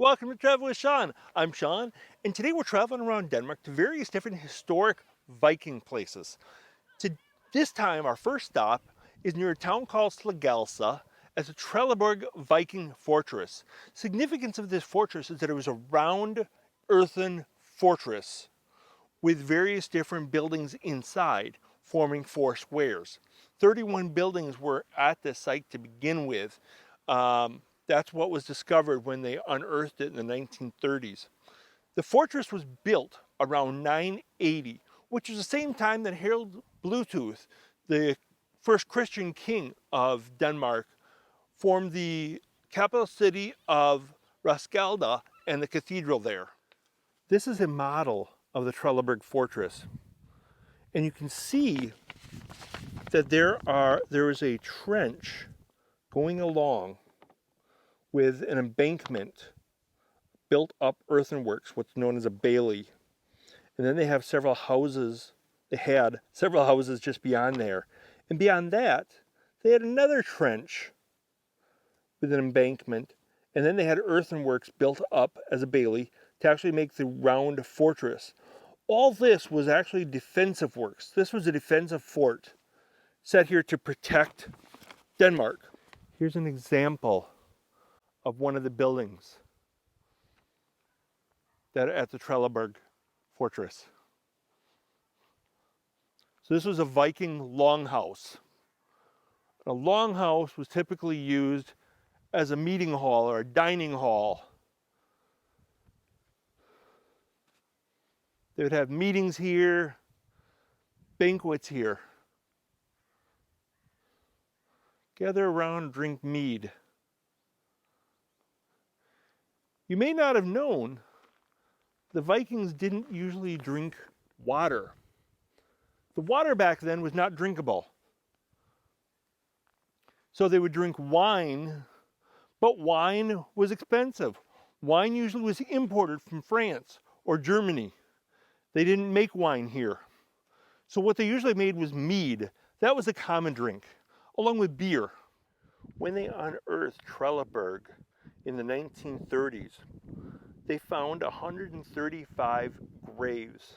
Welcome to Travel with Sean. I'm Sean, and today we're traveling around Denmark to various different historic Viking places. To this time, our first stop is near a town called Slagelse as a Trelleborg Viking fortress. Significance of this fortress is that it was a round earthen fortress with various different buildings inside, forming four squares. 31 buildings were at this site to begin with. That's what was discovered when they unearthed it in the 1930s. The fortress was built around 980, which is the same time that Harald Bluetooth, the first Christian king of Denmark, formed the capital city of Roskilde and the cathedral there. This is a model of the Trelleborg fortress. And you can see that there is a trench going along with an embankment, built up earthenworks, what's known as a bailey. And then they have several houses. They had several houses just beyond there. And beyond that, they had another trench with an embankment. And then they had earthenworks built up as a bailey to actually make the round fortress. All this was actually defensive works. This was a defensive fort set here to protect Denmark. Here's an example of one of the buildings that at the Trelleborg fortress. So this was a Viking longhouse. A longhouse was typically used as a meeting hall or a dining hall. They would have meetings here, banquets here. Gather around, drink mead. You may not have known, the Vikings didn't usually drink water. The water back then was not drinkable. So they would drink wine, but wine was expensive. Wine usually was imported from France or Germany. They didn't make wine here. So what they usually made was mead. That was a common drink, along with beer. When they unearthed Trelleborg in the 1930s, they found 135 graves,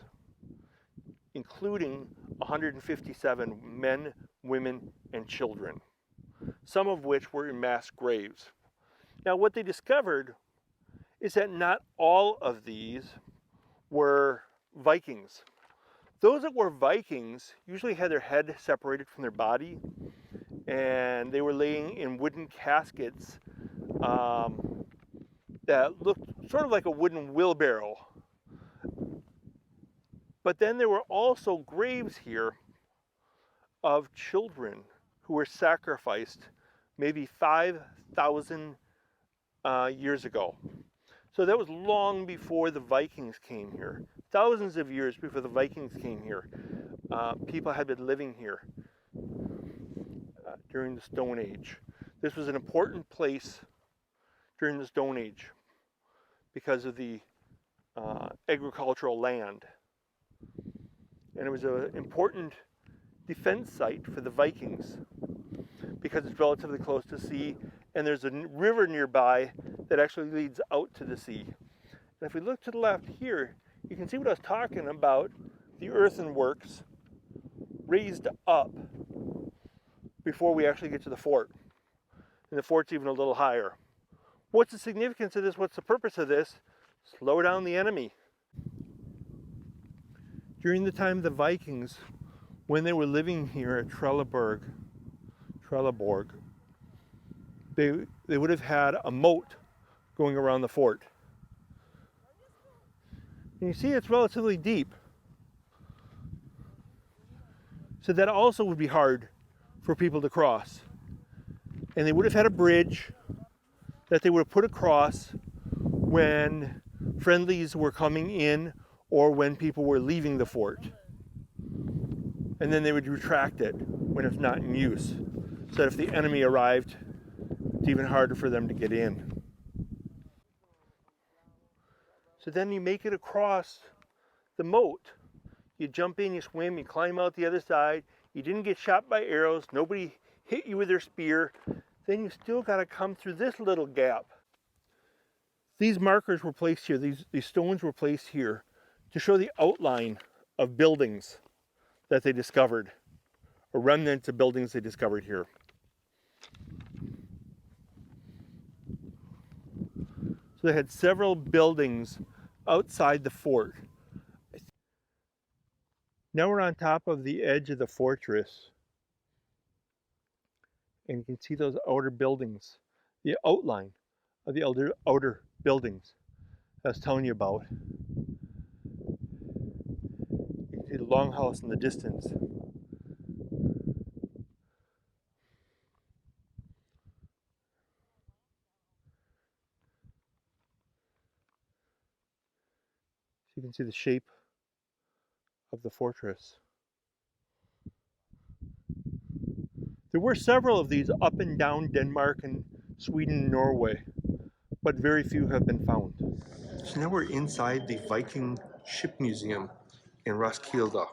including 157 men, women, and children, some of which were in mass graves. Now, what they discovered is that not all of these were Vikings. Those that were Vikings usually had their head separated from their body, and they were laying in wooden caskets that looked sort of like a wooden wheelbarrow. But then there were also graves here of children who were sacrificed maybe 5,000 years ago. So that was long before the Vikings came here. Thousands of years before the Vikings came here. People had been living here during the Stone Age. This was an important place during the Stone Age because of the agricultural land. And it was an important defense site for the Vikings because it's relatively close to sea, and there's a river nearby that actually leads out to the sea. And if we look to the left here, you can see what I was talking about, the earthenworks raised up before we actually get to the fort. And the fort's even a little higher. What's the significance of this? What's the purpose of this? Slow down the enemy. During the time of the Vikings, when they were living here at Trelleborg, they would have had a moat going around the fort. And you see it's relatively deep. So that also would be hard for people to cross. And they would have had a bridge that they would have put across when friendlies were coming in or when people were leaving the fort. And then they would retract it when it's not in use, so that if the enemy arrived, it's even harder for them to get in. So then you make it across the moat. You jump in, you swim, you climb out the other side. You didn't get shot by arrows. Nobody hit you with their spear. Then you still got to come through this little gap. These markers were placed here, these stones were placed here to show the outline of buildings that they discovered, or remnants of buildings they discovered here. So they had several buildings outside the fort. Now we're on top of the edge of the fortress, and you can see those outer buildings, the outline of the outer buildings I was telling you about. You can see the longhouse in the distance. So you can see the shape of the fortress. There were several of these up and down Denmark and Sweden and Norway, but very few have been found. So now we're inside the Viking Ship Museum in Roskilde.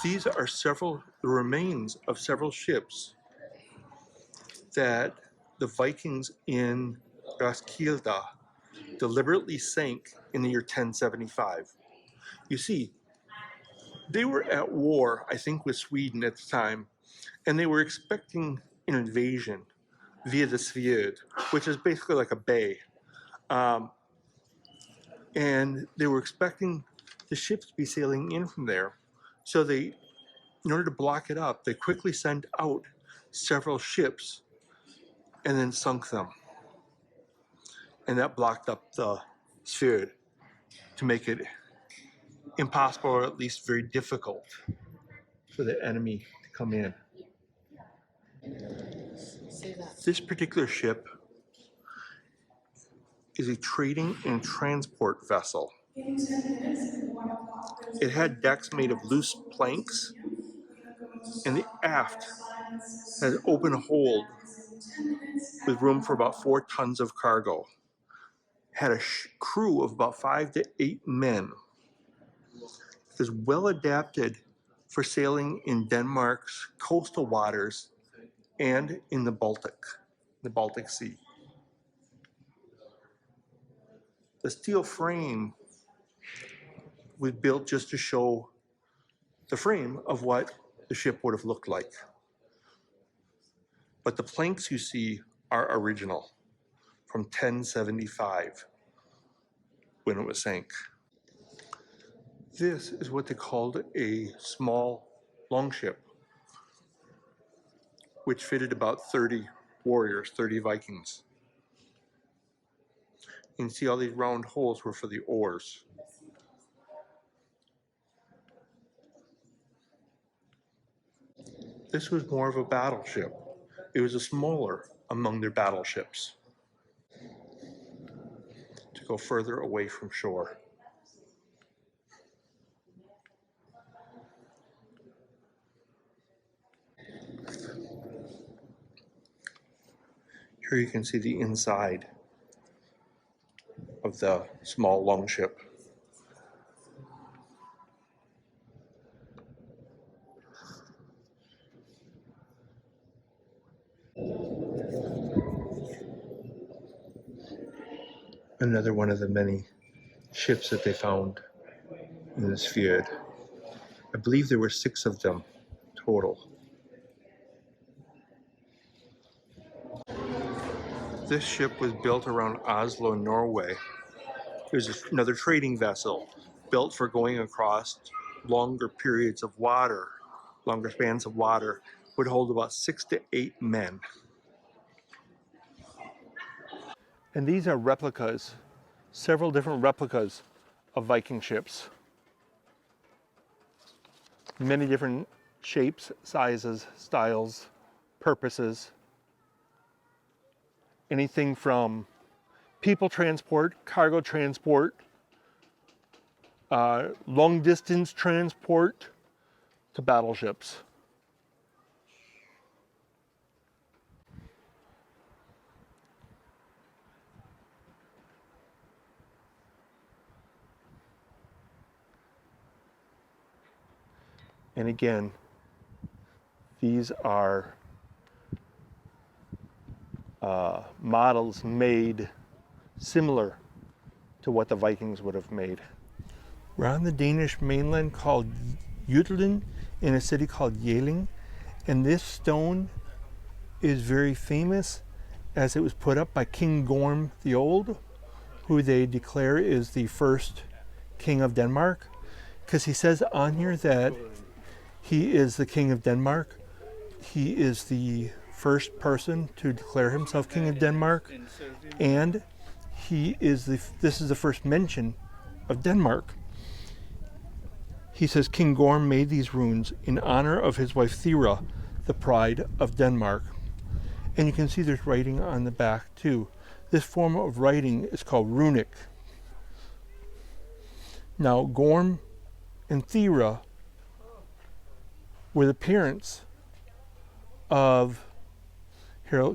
These are the remains of several ships that the Vikings in Roskilde deliberately sank in the year 1075. You see, they were at war, I think, with Sweden at the time, and they were expecting an invasion via the Sverd, which is basically like a bay. And they were expecting the ships to be sailing in from there. So they, in order to block it up, they quickly sent out several ships and then sunk them. And that blocked up the Sverd to make it impossible, or at least very difficult, for the enemy to come in. This particular ship is a trading and transport vessel. It had decks made of loose planks, and the aft had an open hold with room for about 4 tons of cargo. Had a crew of about 5 to 8 men. It is well adapted for sailing in Denmark's coastal waters and in the Baltic Sea. The steel frame was built just to show the frame of what the ship would have looked like. But the planks you see are original from 1075 when it was sank. This is what they called a small longship, which fitted about 30 warriors, 30 Vikings. You can see all these round holes were for the oars. This was more of a battleship. It was a smaller among their battleships to go further away from shore. Here you can see the inside of the small longship. Another one of the many ships that they found in this fjord. I believe there were 6 of them total. This ship was built around Oslo, Norway. It was another trading vessel built for going across longer periods of water, longer spans of water. Would hold about 6 to 8 men. And these are replicas, several different replicas of Viking ships. Many different shapes, sizes, styles, purposes. Anything from people transport, cargo transport, long distance transport, to battleships. And again, these are models made similar to what the Vikings would have made. We're on the Danish mainland called Jutland in a city called Jelling, and this stone is very famous as it was put up by King Gorm the Old, who they declare is the first king of Denmark, because he says on here that he is the king of Denmark. He is the first person to declare himself king of Denmark, and this is the first mention of Denmark. He says King Gorm made these runes in honor of his wife Thera, the pride of Denmark. And you can see there's writing on the back too. This form of writing is called runic. Now, Gorm and Thera were the parents of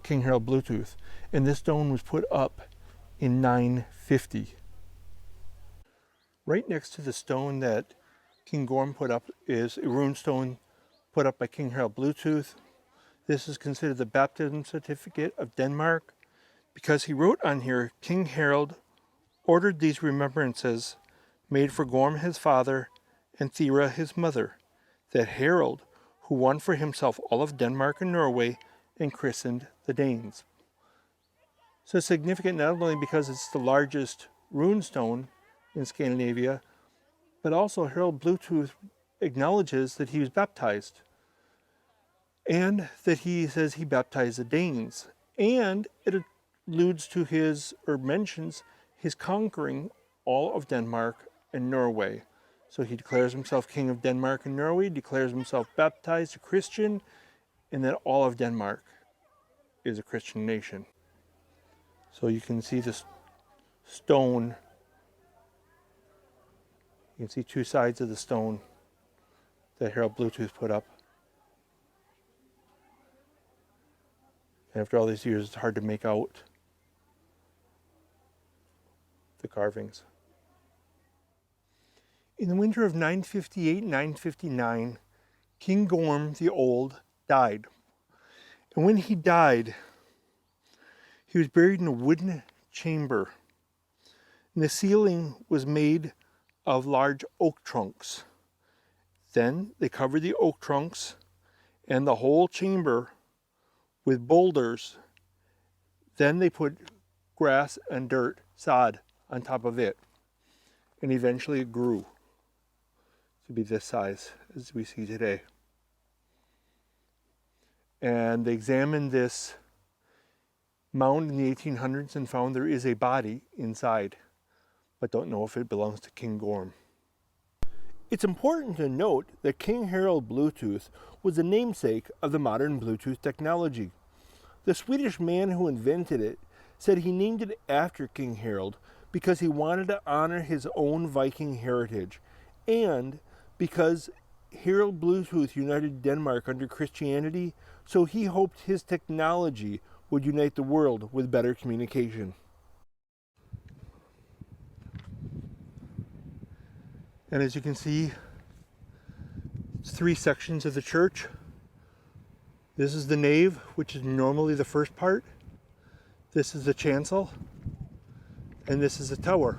King Harald Bluetooth, and this stone was put up in 950. Right next to the stone that King Gorm put up is a rune stone put up by King Harald Bluetooth. This is considered the baptism certificate of Denmark because he wrote on here, King Harald ordered these remembrances made for Gorm his father and Thera his mother, that Harald, who won for himself all of Denmark and Norway and christened the Danes. So it's significant not only because it's the largest rune stone in Scandinavia, but also Harald Bluetooth acknowledges that he was baptized, and that he says he baptized the Danes, and it alludes to mentions his conquering all of Denmark and Norway. So he declares himself king of Denmark and Norway, declares himself baptized, a Christian, and that all of Denmark is a Christian nation. So you can see this stone. You can see two sides of the stone that Harald Bluetooth put up. And after all these years, it's hard to make out the carvings. In the winter of 958-959, King Gorm the Old died. And when he died, he was buried in a wooden chamber. And the ceiling was made of large oak trunks. Then they covered the oak trunks and the whole chamber with boulders. Then they put grass and dirt, sod, on top of it. And eventually it grew to be this size as we see today. And they examined this mound in the 1800s and found there is a body inside, but don't know if it belongs to King Gorm. It's important to note that King Harald Bluetooth was the namesake of the modern Bluetooth technology. The Swedish man who invented it said he named it after King Harald because he wanted to honor his own Viking heritage, and because Harald Bluetooth united Denmark under Christianity, so he hoped his technology would unite the world with better communication. And as you can see, it's three sections of the church. This is the nave, which is normally the first part. This is the chancel, and this is the tower.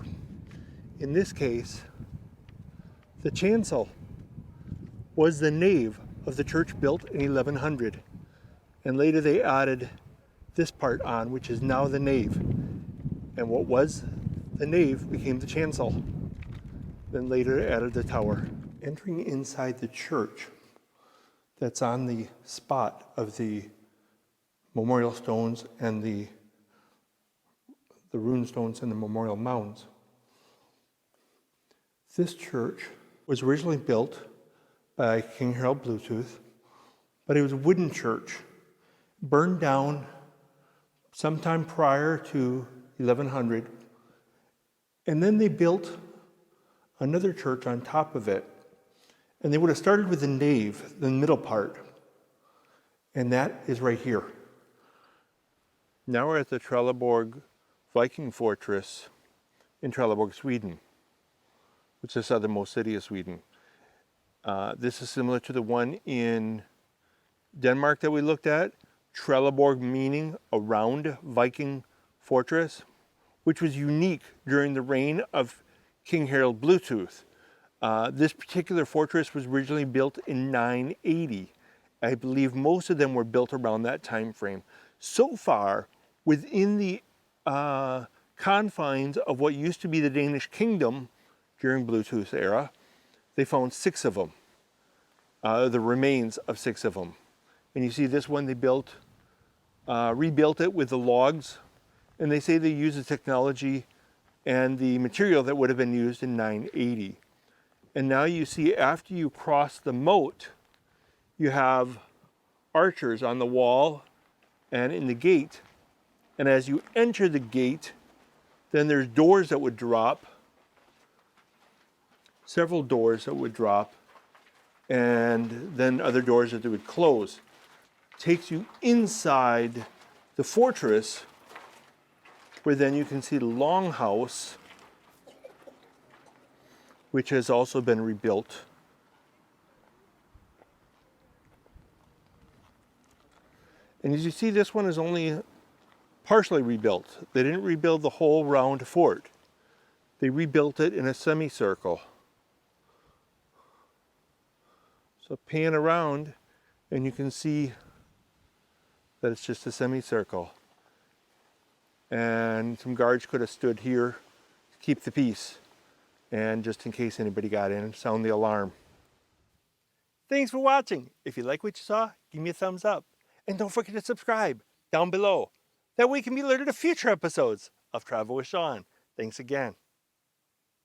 In this case, the chancel was the nave of the church built in 1100, and later they added this part on, which is now the nave. And what was the nave became the chancel. Then later added the tower. Entering inside the church, that's on the spot of the memorial stones and the rune stones and the memorial mounds. This church was originally built by King Harald Bluetooth, but it was a wooden church, burned down sometime prior to 1100, and then they built another church on top of it. And they would have started with the nave, the middle part, and that is right here. Now we're at the Trelleborg Viking fortress in Trelleborg, Sweden, which is the southernmost city of Sweden. This is similar to the one in Denmark that we looked at. Trelleborg, meaning a round Viking fortress, which was unique during the reign of King Harald Bluetooth. This particular fortress was originally built in 980. I believe most of them were built around that time frame. So far, within the confines of what used to be the Danish kingdom during Bluetooth era, they found 6 of them, the remains of 6 of them. And you see this one they built, rebuilt it with the logs, and they say they used the technology and the material that would have been used in 980. And now you see after you cross the moat, you have archers on the wall and in the gate. And as you enter the gate, then there's doors that would drop, several doors that would drop, and then other doors that they would close. Takes you inside the fortress, where then you can see the longhouse, which has also been rebuilt. And as you see, this one is only partially rebuilt. They didn't rebuild the whole round fort. They rebuilt it in a semicircle. So pan around and you can see that it's just a semicircle. And some guards could have stood here to keep the peace, and just in case anybody got in, sound the alarm. Thanks for watching. If you like what you saw, give me a thumbs up. And don't forget to subscribe down below. That way you can be alerted to future episodes of Travel with Sean. Thanks again.